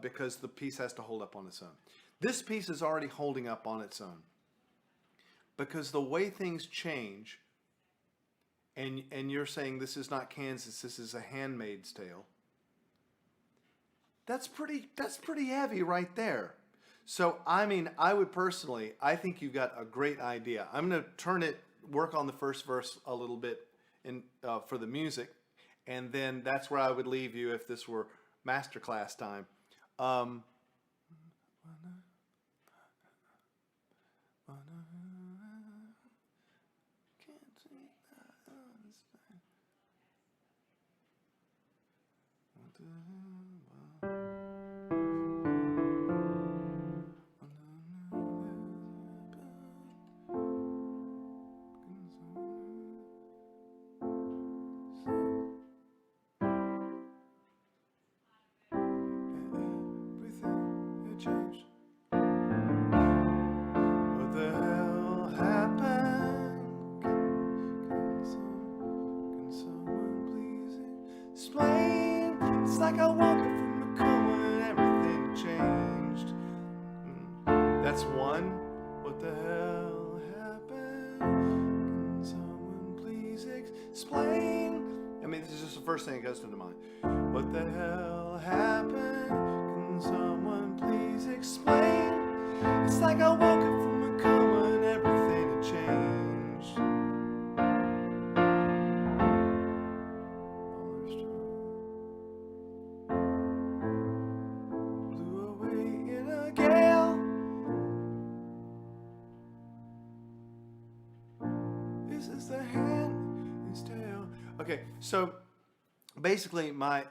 because the piece has to hold up on its own. This piece is already holding up on its own because the way things change, and you're saying this is not Kansas, this is A Handmaid's Tale. That's pretty heavy right there. So, I mean, I think you've got a great idea. I'm going to work on the first verse a little bit for the music, and then that's where I would leave you if this were masterclass time. It's like I woke up from a coma and everything changed. That's one. What the hell happened? Can someone please explain? I mean, this is just the first thing that goes to mind. What the hell happened? Can someone please explain? It's like I woke up from a coma and everything had changed. The Handmaid's Tale. Okay, so basically my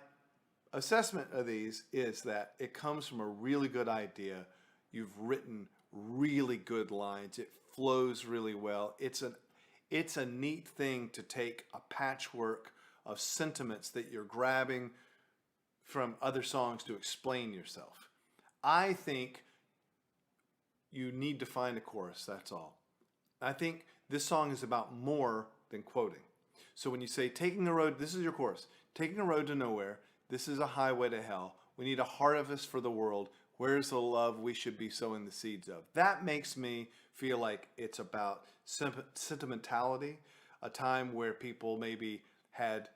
assessment of these is that it comes from a really good idea. You've written really good lines. It flows really well. It's a neat thing to take a patchwork of sentiments that you're grabbing from other songs to explain yourself. I think you need to find a chorus, that's all. I think this song is about more than quoting. So when you say taking a road, this is your chorus. Taking a road to nowhere, this is a highway to hell. We need a harvest for the world. Where's the love we should be sowing the seeds of? That makes me feel like it's about sentimentality, a time where people maybe had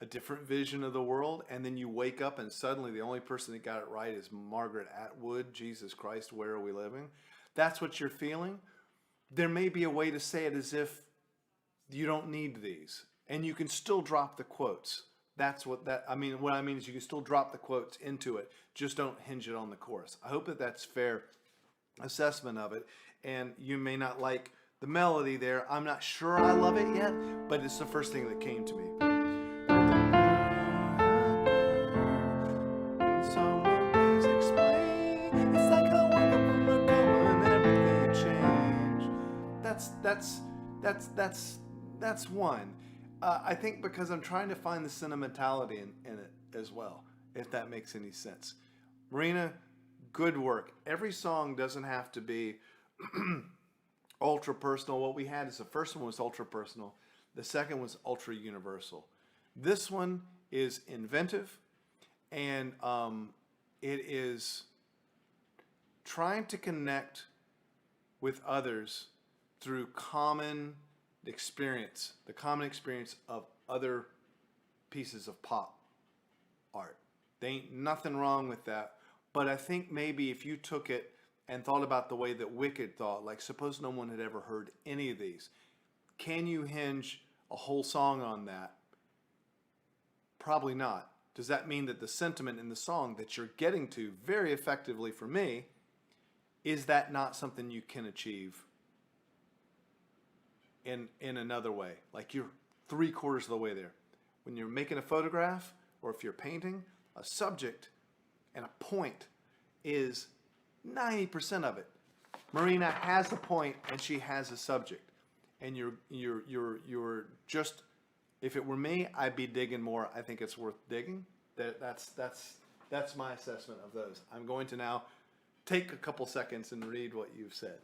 a different vision of the world, and then you wake up and suddenly the only person that got it right is Margaret Atwood. Jesus Christ, where are we living? That's what you're feeling. There may be a way to say it as if you don't need these, and you can still drop the quotes. What I mean is you can still drop the quotes into it, just don't hinge it on the chorus. I hope that that's fair assessment of it, and you may not like the melody there. I'm not sure I love it yet, but it's the first thing that came to me. Someone please explain. It's like I woke up from a coma and everything changed. That's one. I think because I'm trying to find the sentimentality in it as well, if that makes any sense. Marina, good work. Every song doesn't have to be ultra personal. What we had is the first one was ultra personal. The second was ultra universal. This one is inventive, and it is trying to connect with others through common experience, the common experience of other pieces of pop art. There ain't nothing wrong with that, but I think maybe if you took it and thought about the way that Wicked thought, like suppose no one had ever heard any of these, can you hinge a whole song on that? Probably not. Does that mean that the sentiment in the song that you're getting to very effectively for me, is that not something you can achieve in another way? Like you're 3/4 of the way there. When you're making a photograph or if you're painting, a subject and a point is 90% of it. Marina has a point and she has a subject. And you're just, if it were me, I'd be digging more. I think it's worth digging. That's my assessment of those. I'm going to now take a couple seconds and read what you've said.